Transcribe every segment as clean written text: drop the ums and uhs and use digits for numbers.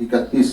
31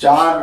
4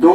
2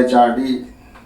HRD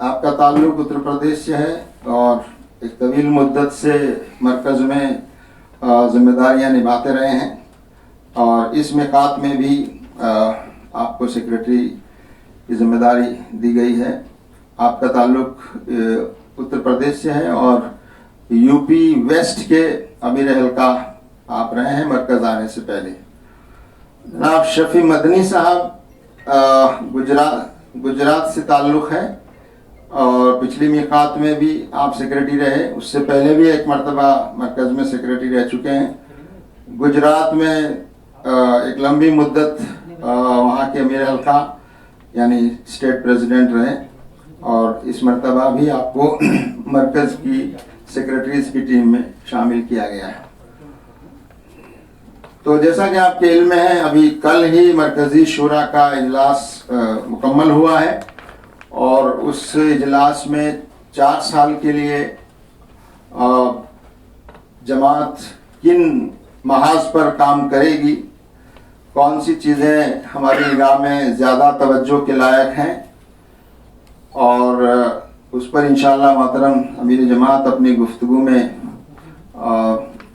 آپ کا تعلق اتر پردیش سے ہے اور ایک طویل مدت سے مرکز میں ذمہ داریاں نبھاتے رہے ہیں اور اس میقات میں بھی آپ کو سیکریٹری کی ذمہ داری دی گئی ہے. آپ کا تعلق اتر پردیش سے ہے اور یو پی ویسٹ کے امیر حلقہ آپ رہے ہیں مرکز آنے سے پہلے. جناب شفیع مدنی صاحب گجرات سے تعلق ہے اور پچھلی میقات میں بھی آپ سیکریٹری رہے. اس سے پہلے بھی ایک مرتبہ مرکز میں سیکریٹری رہ چکے ہیں. گجرات میں ایک لمبی مدت وہاں کے امیر حلقہ یعنی اسٹیٹ پریزیڈنٹ رہے اور اس مرتبہ بھی آپ کو مرکز کی سیکریٹریز کی ٹیم میں شامل کیا گیا ہے. تو جیسا کہ آپ کے علم میں ہے ابھی کل ہی مرکزی شورا کا اجلاس مکمل ہوا ہے اور اس اجلاس میں 4 سال کے لیے جماعت کن محاذ پر کام کرے گی, کون سی چیزیں ہماری نگاہ میں زیادہ توجہ کے لائق ہیں اور اس پر انشاءاللہ محترم امیر جماعت اپنی گفتگو میں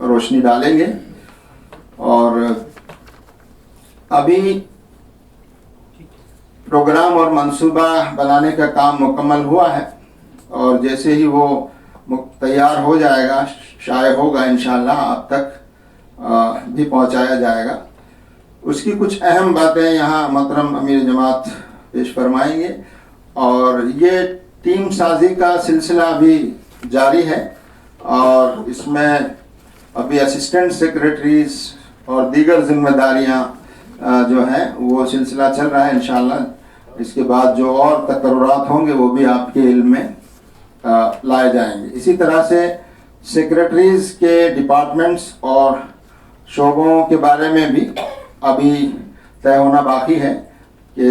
روشنی ڈالیں گے. اور ابھی پروگرام اور منصوبہ بنانے کا کام مکمل ہوا ہے اور جیسے ہی وہ تیار ہو جائے گا شائع ہوگا انشاءاللہ آپ تک بھی پہنچایا جائے گا. اس کی کچھ اہم باتیں یہاں محترم امیر جماعت پیش فرمائیں گے اور یہ ٹیم سازی کا سلسلہ بھی جاری ہے اور اس میں ابھی اسسٹنٹ سیکریٹریز اور دیگر ذمہ داریاں جو ہیں وہ سلسلہ چل رہا ہے. انشاءاللہ اس کے بعد جو اور تقررات ہوں گے وہ بھی آپ کے علم میں لائے جائیں گے. اسی طرح سے سیکریٹریز کے ڈپارٹمنٹس اور شعبوں کے بارے میں بھی ابھی طے ہونا باقی ہے کہ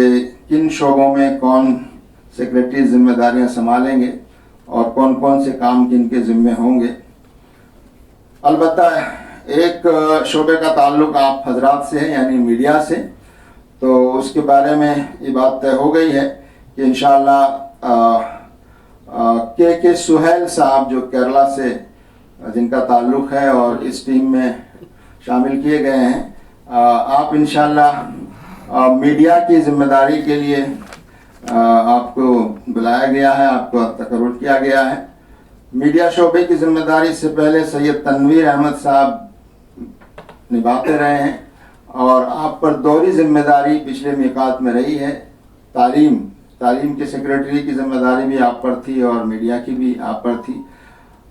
کن شعبوں میں کون سیکریٹری ذمہ داریاں سنبھالیں گے اور کون کون سے کام کن کے ذمے ہوں گے. البتہ ایک شعبے کا تعلق آپ حضرات سے ہے یعنی میڈیا سے, تو اس کے بارے میں یہ بات طے ہو گئی ہے کہ انشاءاللہ کے سہیل صاحب جو کیرلا سے جن کا تعلق ہے اور اس ٹیم میں شامل کیے گئے ہیں, آپ انشاءاللہ میڈیا کی ذمہ داری کے لیے آپ کو بلایا گیا ہے, آپ کو تقرر کیا گیا ہے. میڈیا شعبے کی ذمہ داری سے پہلے سید تنویر احمد صاحب نبھاتے رہے ہیں اور آپ پر دوہری ذمہ داری پچھلے میقات میں رہی ہے. تعلیم کے سیکریٹری کی ذمہ داری بھی آپ پر تھی اور میڈیا کی بھی آپ پر تھی.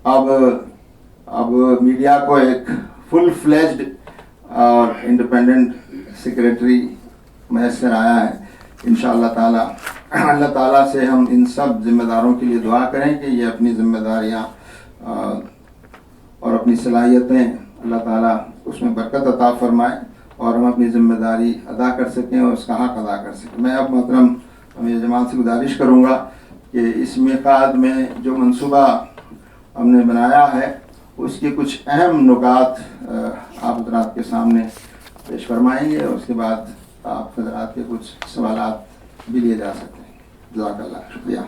اب میڈیا کو ایک فل فلیجڈ اور انڈیپینڈنٹ سیکریٹری میسر آیا ہے. انشاءاللہ تعالی اللہ تعالیٰ سے ہم ان سب ذمہ داروں کے لیے دعا کریں کہ یہ اپنی ذمہ داریاں اور اپنی صلاحیتیں اللہ تعالیٰ اس میں برکت عطا فرمائے اور ہم اپنی ذمہ داری ادا کر سکیں اور اس کا حق ادا کر سکیں. میں اب محترم امیر جماعت سے گزارش کروں گا کہ اس میقات میں جو منصوبہ ہم نے بنایا ہے اس کے کچھ اہم نکات آپ حضرات کے سامنے پیش فرمائیں گے اور اس کے بعد آپ حضرات کے کچھ سوالات بھی لیے جا سکتے ہیں. جزاک اللہ, شکریہ.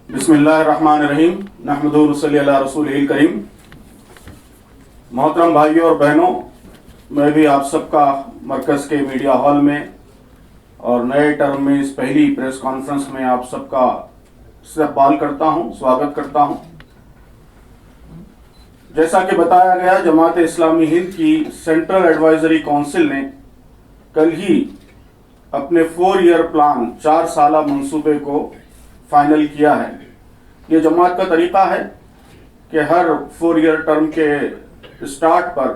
بسم اللہ الرحمن الرحیم. نحمدہ و نصلی علی رسولہ الکریم. محترم بھائیوں اور بہنوں, میں بھی آپ سب کا مرکز کے میڈیا ہال میں اور نئے ٹرم میں اس پہلی پریس کانفرنس میں آپ سب کا استقبال کرتا ہوں, سواگت کرتا ہوں. جیسا کہ بتایا گیا, جماعت اسلامی ہند کی سینٹرل ایڈوائزری کونسل نے کل ہی اپنے 4 ایئر پلان 4 سالہ منصوبے کو فائنل کیا ہے. یہ جماعت کا طریقہ ہے کہ ہر 4 ایئر ٹرم کے اسٹارٹ پر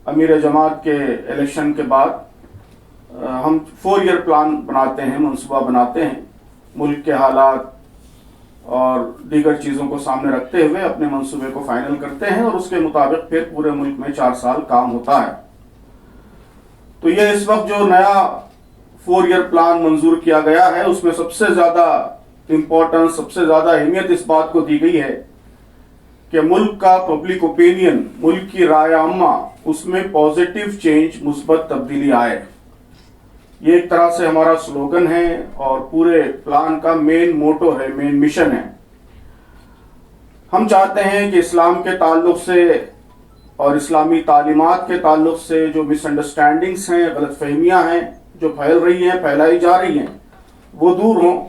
امیر جماعت کے الیکشن کے بعد ہم 4 ایئر پلان بناتے ہیں, منصوبہ بناتے ہیں. ملک کے حالات اور دیگر چیزوں کو سامنے رکھتے ہوئے اپنے منصوبے کو فائنل کرتے ہیں اور اس کے مطابق پھر پورے ملک میں 4 سال کام ہوتا ہے. تو یہ اس وقت جو نیا 4 ایئر پلان منظور کیا گیا ہے اس میں سب سے زیادہ امپورٹنس, سب سے زیادہ اہمیت اس بات کو دی گئی ہے کہ ملک کا پبلک اوپینین, ملک کی رائے عامہ, اس میں پازیٹیو چینج, مثبت تبدیلی آئے. یہ ایک طرح سے ہمارا سلوگن ہے اور پورے پلان کا مین موٹو ہے، مین مشن ہے۔ ہم چاہتے ہیں کہ اسلام کے تعلق سے اور اسلامی تعلیمات کے تعلق سے جو مس انڈرسٹینڈنگس ہیں، غلط فہمیاں ہیں جو پھیل رہی ہیں، پھیلائی جا رہی ہیں، وہ دور ہوں۔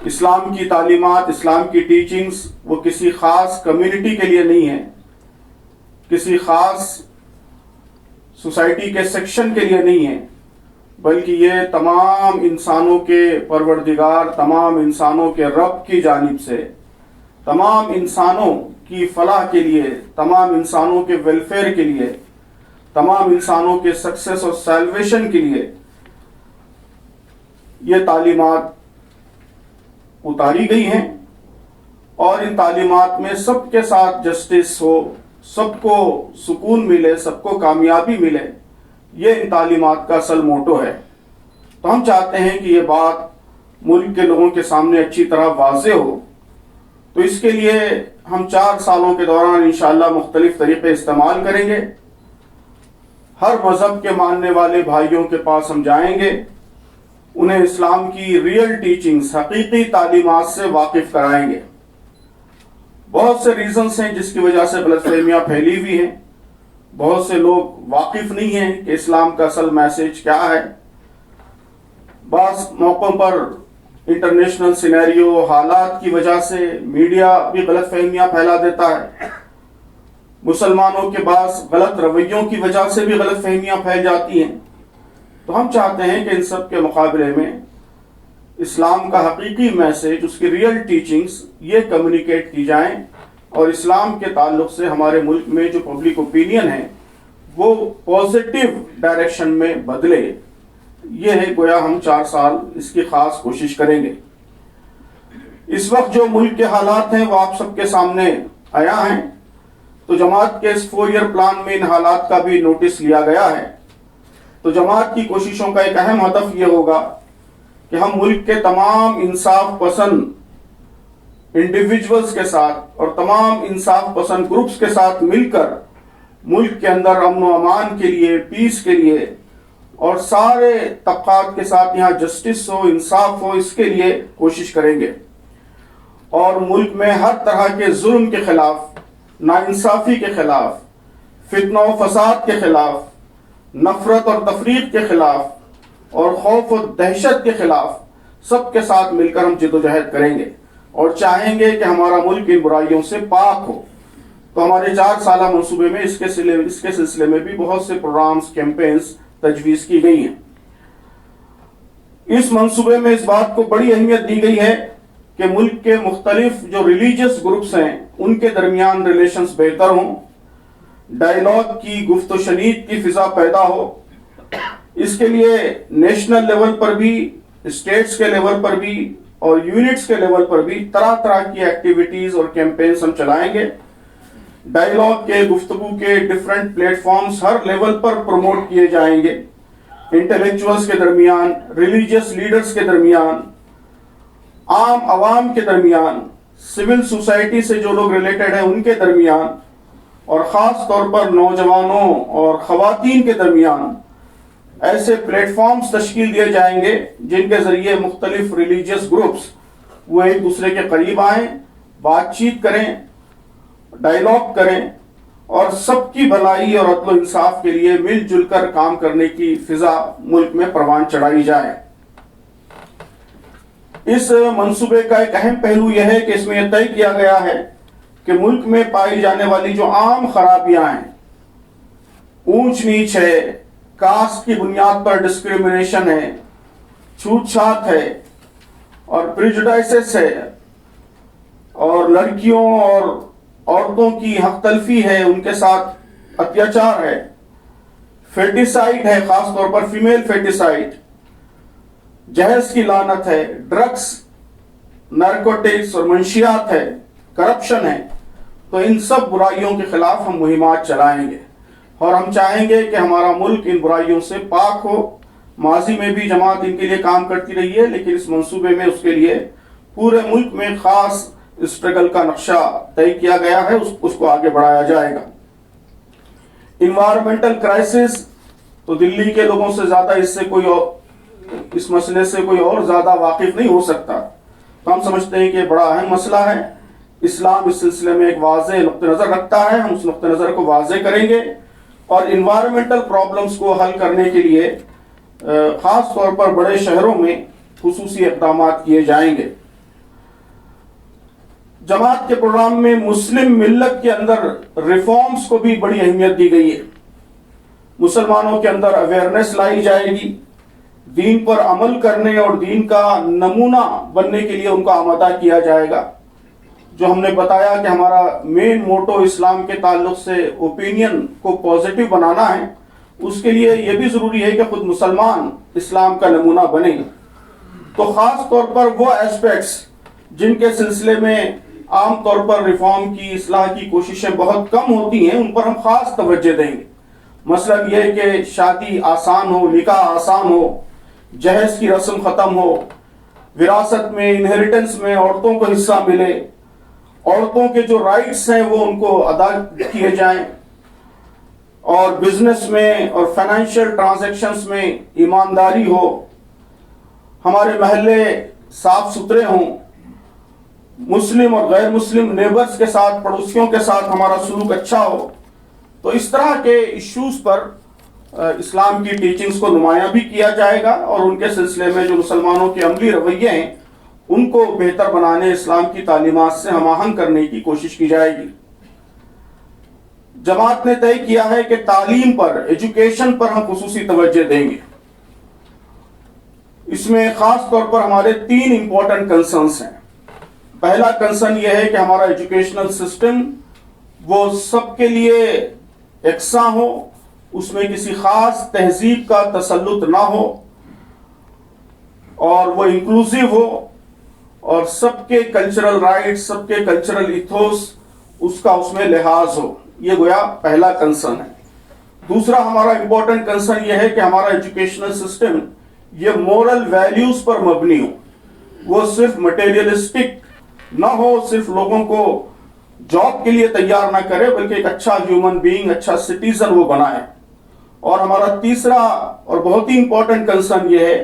اسلام کی تعلیمات، اسلام کی ٹیچنگز وہ کسی خاص کمیونٹی کے لیے نہیں ہے، کسی خاص سوسائٹی کے سیکشن کے لیے نہیں ہے، بلکہ یہ تمام انسانوں کے پروردگار، تمام انسانوں کے رب کی جانب سے، تمام انسانوں کی فلاح کے لیے، تمام انسانوں کے ویلفیئر کے لیے، تمام انسانوں کے سکسیس اور سیلویشن کے لیے یہ تعلیمات اتاری گئی ہیں، اور ان تعلیمات میں سب کے ساتھ جسٹس ہو، سب کو سکون ملے، سب کو کامیابی ملے، یہ ان تعلیمات کا اصل موٹو ہے۔ تو ہم چاہتے ہیں کہ یہ بات ملک کے لوگوں کے سامنے اچھی طرح واضح ہو، تو اس کے لیے ہم 4 سالوں کے دوران انشاءاللہ مختلف طریقے استعمال کریں گے۔ ہر مذہب کے ماننے والے بھائیوں کے پاس ہم جائیں گے، انہیں اسلام کی ریئل ٹیچنگز، حقیقی تعلیمات سے واقف کرائیں گے۔ بہت سے ریزنز ہیں جس کی وجہ سے غلط فہمیاں پھیلی ہوئی ہیں، بہت سے لوگ واقف نہیں ہیں کہ اسلام کا اصل میسج کیا ہے۔ بعض موقعوں پر انٹرنیشنل سینیریو، حالات کی وجہ سے میڈیا بھی غلط فہمیاں پھیلا دیتا ہے، مسلمانوں کے بعض غلط رویوں کی وجہ سے بھی غلط فہمیاں پھیل جاتی ہیں۔ تو ہم چاہتے ہیں کہ ان سب کے مقابلے میں اسلام کا حقیقی میسج، اس کی ریئل ٹیچنگز یہ کمیونیکیٹ کی جائیں، اور اسلام کے تعلق سے ہمارے ملک میں جو پبلک اوپینین ہے وہ پازیٹیو ڈائریکشن میں بدلے۔ یہ ہے گویا ہم 4 سال اس کی خاص کوشش کریں گے۔ اس وقت جو ملک کے حالات ہیں وہ آپ سب کے سامنے آیا ہیں، تو جماعت کے اس 4 ایئر پلان میں ان حالات کا بھی نوٹس لیا گیا ہے۔ تو جماعت کی کوششوں کا ایک اہم ہدف یہ ہوگا کہ ہم ملک کے تمام انصاف پسند انڈیویجولز کے ساتھ اور تمام انصاف پسند گروپس کے ساتھ مل کر ملک کے اندر امن و امان کے لیے، پیس کے لیے، اور سارے طبقات کے ساتھ یہاں جسٹس ہو، انصاف ہو، اس کے لیے کوشش کریں گے، اور ملک میں ہر طرح کے ظلم کے خلاف، ناانصافی کے خلاف، فتنہ و فساد کے خلاف، نفرت اور تفریق کے خلاف، اور خوف و دہشت کے خلاف سب کے ساتھ مل کر ہم جدوجہد کریں گے، اور چاہیں گے کہ ہمارا ملک ان برائیوں سے پاک ہو۔ تو ہمارے 4 سالہ منصوبے میں اس کے سلسلے میں بھی بہت سے پروگرامز، کیمپینز تجویز کی گئی ہیں۔ اس منصوبے میں اس بات کو بڑی اہمیت دی گئی ہے کہ ملک کے مختلف جو ریلیجیس گروپس ہیں ان کے درمیان ریلیشنز بہتر ہوں، ڈائیلاگ کی، گفت و شنید کی فضا پیدا ہو۔ اس کے لیے نیشنل لیول پر بھی، اسٹیٹس کے لیول پر بھی اور یونٹس کے لیول پر بھی طرح طرح کی ایکٹیویٹیز اور کیمپینز ہم چلائیں گے۔ ڈائیلاگ کے، گفتگو کے ڈیفرنٹ پلیٹ فارمز ہر لیول پر پروموٹ کیے جائیں گے، انٹلیکچوئلز کے درمیان، ریلیجیس لیڈرز کے درمیان، عام عوام کے درمیان، سول سوسائٹی سے جو لوگ ریلیٹڈ ہیں ان کے درمیان، اور خاص طور پر نوجوانوں اور خواتین کے درمیان ایسے پلیٹ فارمز تشکیل دیے جائیں گے جن کے ذریعے مختلف ریلیجیس گروپس وہ ایک دوسرے کے قریب آئیں، بات چیت کریں، ڈائیلاگ کریں، اور سب کی بھلائی اور عدل و انصاف کے لیے مل جل کر کام کرنے کی فضا ملک میں پروان چڑھائی جائے۔ اس منصوبے کا ایک اہم پہلو یہ ہے کہ اس میں یہ طے کیا گیا ہے کہ ملک میں پائی جانے والی جو عام خرابیاں ہیں، اونچ نیچ ہے، کاسٹ کی بنیاد پر ڈسکریمنیشن ہے، چھوت چھات ہے، اور پریجوڈائسز ہے، اور لڑکیوں اور عورتوں کی حق تلفی ہے، ان کے ساتھ اتیاچار ہے، فیٹیسائڈ ہے، خاص طور پر فیمیل فیٹیسائڈ، جہیز کی لعنت ہے، ڈرگس، نارکوٹکس اور منشیات ہے، کرپشن ہے۔ تو ان سب برائیوں کے خلاف ہم مہمات چلائیں گے، اور ہم چاہیں گے کہ ہمارا ملک ان برائیوں سے پاک ہو۔ ماضی میں بھی جماعت ان کے لیے کام کرتی رہی ہے، لیکن اس منصوبے میں اس کے لیے پورے ملک میں خاص اسٹرگل کا نقشہ طے کیا گیا ہے، اس کو آگے بڑھایا جائے گا۔ انوائرمنٹل کرائسس تو دلی کے لوگوں سے زیادہ اس مسئلے سے کوئی اور زیادہ واقف نہیں ہو سکتا. تو ہم سمجھتے ہیں کہ یہ بڑا اہم مسئلہ ہے. اسلام اس سلسلے میں ایک واضح نقطہ نظر رکھتا ہے. ہم اس نقطہ نظر کو واضح کریں گے اور انوائرمنٹل پرابلمز کو حل کرنے کے لیے خاص طور پر بڑے شہروں میں خصوصی اقدامات کیے جائیں گے. جماعت کے پروگرام میں مسلم ملت کے اندر ریفارمز کو بھی بڑی اہمیت دی گئی ہے. مسلمانوں کے اندر اویئرنیس لائی جائے گی. دین پر عمل کرنے اور دین کا نمونہ بننے کے لیے ان کو آمادہ کیا جائے گا. جو ہم نے بتایا کہ ہمارا مین موٹو اسلام کے تعلق سے اوپینین کو پازیٹیو بنانا ہے، اس کے لیے یہ بھی ضروری ہے کہ خود مسلمان اسلام کا نمونہ بنے. تو خاص طور پر وہ ایسپیکٹس جن کے سلسلے میں عام طور پر ریفارم کی اصلاح کی کوششیں بہت کم ہوتی ہیں، ان پر ہم خاص توجہ دیں گے. مثلا یہ کہ شادی آسان ہو، نکاح آسان ہو، جہیز کی رسم ختم ہو، وراثت میں انہیریٹنس میں عورتوں کو حصہ ملے، عورتوں کے جو رائٹس ہیں وہ ان کو ادا کیے جائیں، اور بزنس میں اور فائنینشیل ٹرانزیکشنز میں ایمانداری ہو، ہمارے محلے صاف ستھرے ہوں، مسلم اور غیر مسلم نیبرز کے ساتھ، پڑوسیوں کے ساتھ ہمارا سلوک اچھا ہو. تو اس طرح کے ایشوز پر اسلام کی ٹیچنگز کو نمایاں بھی کیا جائے گا اور ان کے سلسلے میں جو مسلمانوں کے عملی رویے ہیں ان کو بہتر بنانے، اسلام کی تعلیمات سے ہم آہنگ کرنے کی کوشش کی جائے گی. جماعت نے طے کیا ہے کہ تعلیم پر، ایجوکیشن پر ہم خصوصی توجہ دیں گے. اس میں خاص طور پر ہمارے 3 امپورٹنٹ کنسرنز ہیں. پہلا کنسرن یہ ہے کہ ہمارا ایجوکیشنل سسٹم وہ سب کے لیے یکساں ہو، اس میں کسی خاص تہذیب کا تسلط نہ ہو، اور وہ انکلوسیو ہو، اور سب کے کلچرل رائٹ، سب کے کلچرل ایتھوس اس کا اس میں لحاظ ہو. یہ گویا پہلا کنسرن ہے. دوسرا ہمارا امپورٹنٹ کنسرن یہ ہے کہ ہمارا ایجوکیشنل سسٹم یہ مورل ویلیوز پر مبنی ہو. وہ صرف مٹیریلسٹک نہ ہو، صرف لوگوں کو جاب کے لیے تیار نہ کرے، بلکہ ایک اچھا ہیومن بینگ، اچھا سٹیزن وہ بنائے. اور ہمارا تیسرا اور بہت ہی امپورٹنٹ کنسرن یہ ہے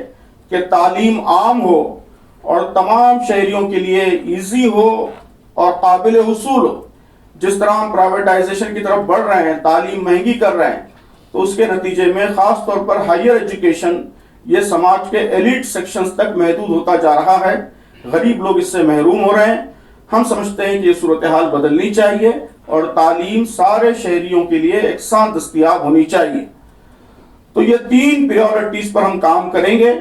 کہ تعلیم عام ہو اور تمام شہریوں کے لیے ایزی ہو اور قابل حصول ہو. جس طرح ہم پرائیویٹائزیشن کی طرف بڑھ رہے ہیں، تعلیم مہنگی کر رہے ہیں، تو اس کے نتیجے میں خاص طور پر ہائر ایجوکیشن یہ سماج کے ایلیٹ سیکشنز تک محدود ہوتا جا رہا ہے. غریب لوگ اس سے محروم ہو رہے ہیں. ہم سمجھتے ہیں کہ یہ صورتحال بدلنی چاہیے اور تعلیم سارے شہریوں کے لیے یکساں دستیاب ہونی چاہیے. تو یہ 3 پریورٹیز پر ہم کام کریں گے.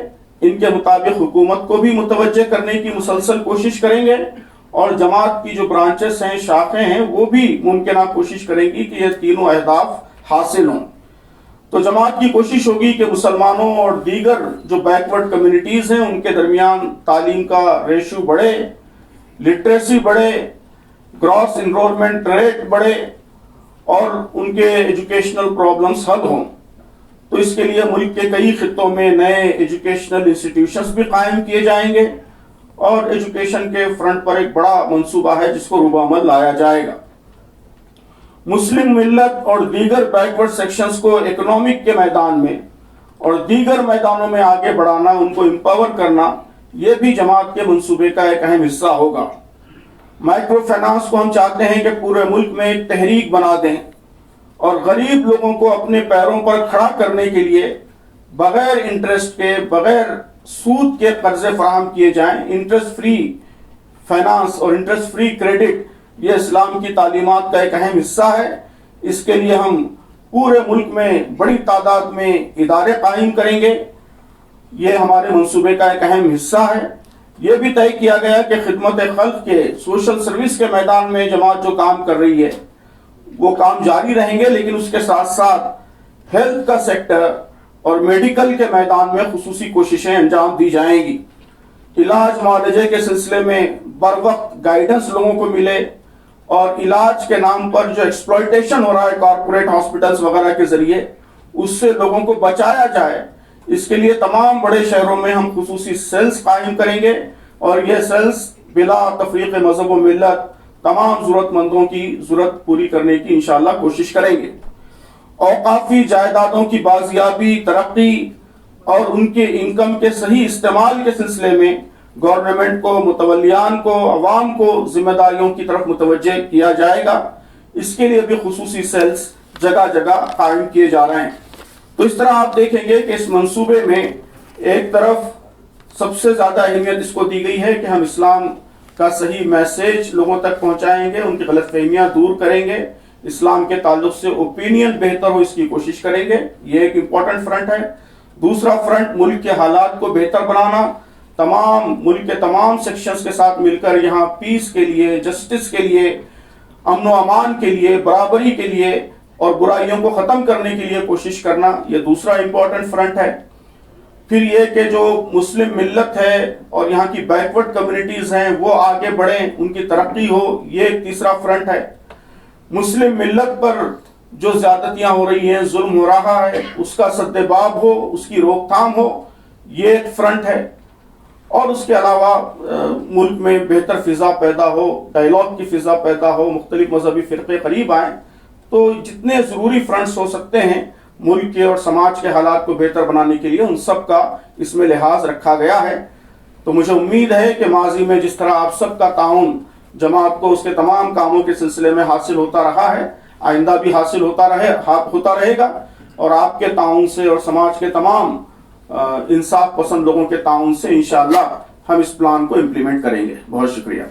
ان کے مطابق حکومت کو بھی متوجہ کرنے کی مسلسل کوشش کریں گے، اور جماعت کی جو برانچز ہیں، شاخیں ہیں، وہ بھی ممکنہ کوشش کریں گی کہ یہ تینوں اہداف حاصل ہوں. تو جماعت کی کوشش ہوگی کہ مسلمانوں اور دیگر جو بیکورڈ کمیونٹیز ہیں ان کے درمیان تعلیم کا ریشو بڑھے، لٹریسی بڑھے، گراس انرولمنٹ ریٹ بڑھے، اور ان کے ایجوکیشنل پرابلمز حل ہوں. تو اس کے لیے ملک کے کئی خطوں میں نئے ایجوکیشنل انسٹیٹیوشنز بھی قائم کیے جائیں گے، اور ایجوکیشن کے فرنٹ پر ایک بڑا منصوبہ ہے جس کو روبہ عمل لایا جائے گا. مسلم ملت اور دیگر بیکورڈ سیکشنز کو اکنامک کے میدان میں اور دیگر میدانوں میں آگے بڑھانا، ان کو امپاور کرنا، یہ بھی جماعت کے منصوبے کا ایک اہم حصہ ہوگا. مائکرو فائنانس کو ہم چاہتے ہیں کہ پورے ملک میں ایک تحریک بنا دیں اور غریب لوگوں کو اپنے پیروں پر کھڑا کرنے کے لیے بغیر انٹرسٹ کے، بغیر سود کے قرضے فراہم کیے جائیں. انٹرسٹ فری فائنانس اور انٹرسٹ فری کریڈٹ یہ اسلام کی تعلیمات کا ایک اہم حصہ ہے. اس کے لیے ہم پورے ملک میں بڑی تعداد میں ادارے قائم کریں گے. یہ ہمارے منصوبے کا ایک اہم حصہ ہے. یہ بھی طے کیا گیا کہ خدمت خلق کے، سوشل سروس کے میدان میں جماعت جو کام کر رہی ہے وہ کام جاری رہیں گے، لیکن اس کے ساتھ ساتھ ہیلتھ کا سیکٹر اور میڈیکل کے میدان میں خصوصی کوششیں انجام دی جائیں گی. علاج معالجے کے سلسلے میں بر وقت گائیڈنس لوگوں کو ملے، اور علاج کے نام پر جو ایکسپلائٹیشن ہو رہا ہے کارپوریٹ ہاسپٹلز وغیرہ کے ذریعے، اس سے لوگوں کو بچایا جائے. اس کے لیے تمام بڑے شہروں میں ہم خصوصی سیلز قائم کریں گے، اور یہ سیلز بلا تفریق مذہب و ملت تمام ضرورت مندوں کی ضرورت پوری کرنے کی انشاءاللہ کوشش کریں گے. اوقافی جائیدادوں کی بازیابی، ترقی اور ان کے انکم کے صحیح استعمال کے سلسلے میں گورنمنٹ کو، متولیان کو، عوام کو ذمہ داریوں کی طرف متوجہ کیا جائے گا۔ اس کے لیے بھی خصوصی سیلز جگہ جگہ قائم کیے جا رہے ہیں۔ تو اس طرح آپ دیکھیں گے کہ اس منصوبے میں ایک طرف سب سے زیادہ اہمیت اس کو دی گئی ہے کہ ہم اسلام کا صحیح میسیج لوگوں تک پہنچائیں گے، ان کی غلط فہمیاں دور کریں گے، اسلام کے تعلق سے اوپینین بہتر ہو اس کی کوشش کریں گے۔ یہ ایک امپورٹنٹ فرنٹ ہے۔ دوسرا فرنٹ ملک کے حالات کو بہتر بنانا، ملک کے تمام سیکشنز کے ساتھ مل کر یہاں پیس کے لیے، جسٹس کے لیے، امن و امان کے لیے، برابری کے لیے اور برائیوں کو ختم کرنے کے لیے کوشش کرنا، یہ دوسرا امپورٹنٹ فرنٹ ہے۔ پھر یہ کہ جو مسلم ملت ہے اور یہاں کی بیکورڈ کمیونٹیز ہیں وہ آگے بڑھیں، ان کی ترقی ہو، یہ ایک تیسرا فرنٹ ہے۔ مسلم ملت پر جو زیادتیاں ہو رہی ہیں، ظلم ہو رہا ہے، اس کا سد باب ہو، اس کی روک تھام ہو، یہ ایک فرنٹ ہے۔ اور اس کے علاوہ ملک میں بہتر فضا پیدا ہو، ڈائیلاگ کی فضا پیدا ہو، مختلف مذہبی فرقے قریب آئیں۔ تو جتنے ضروری فرنٹس ہو سکتے ہیں ملک کے اور سماج کے حالات کو بہتر بنانے کے لیے، ان سب کا اس میں لحاظ رکھا گیا ہے۔ تو مجھے امید ہے کہ ماضی میں جس طرح آپ سب کا تعاون جماعت کو اس کے تمام کاموں کے سلسلے میں حاصل ہوتا رہا ہے، آئندہ بھی حاصل ہوتا رہے گا، اور آپ کے تعاون سے اور سماج کے تمام انصاف پسند لوگوں کے تعاون سے انشاءاللہ ہم اس پلان کو امپلیمنٹ کریں گے۔ بہت شکریہ۔